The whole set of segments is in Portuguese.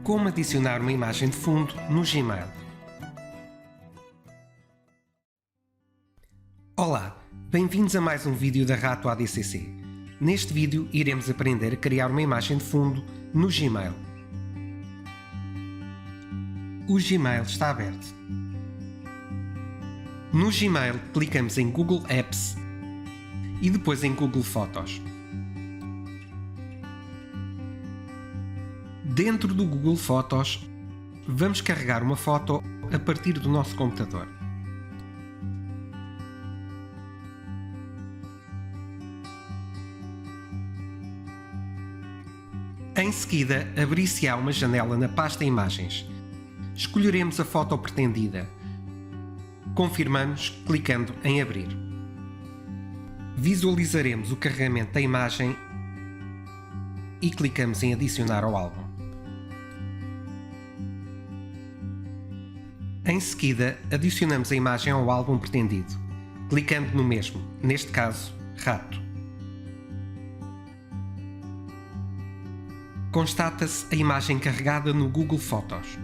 Como adicionar uma imagem de fundo no Gmail. Olá, bem-vindos a mais um vídeo da Rato ADCC. Neste vídeo iremos aprender a criar uma imagem de fundo no Gmail. O Gmail está aberto. No Gmail clicamos em Google Apps e depois em Google Fotos. Dentro do Google Fotos, vamos carregar uma foto a partir do nosso computador. Em seguida, abrir-se-á uma janela na pasta Imagens. Escolheremos a foto pretendida. Confirmamos clicando em Abrir. Visualizaremos o carregamento da imagem e clicamos em Adicionar ao álbum. Em seguida, adicionamos a imagem ao álbum pretendido, clicando no mesmo, neste caso, Rato. Constata-se a imagem carregada no Google Fotos.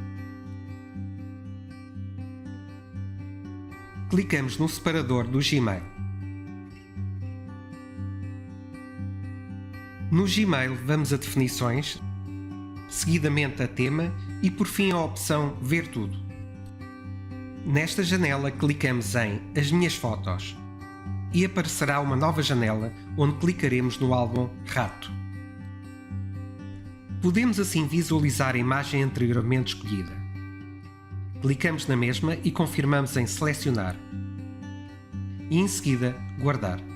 Clicamos no separador do Gmail. No Gmail vamos a Definições, seguidamente a Tema e por fim a opção Ver Tudo. Nesta janela clicamos em As minhas fotos e aparecerá uma nova janela onde clicaremos no álbum Rato. Podemos assim visualizar a imagem anteriormente escolhida. Clicamos na mesma e confirmamos em Selecionar e em seguida Guardar.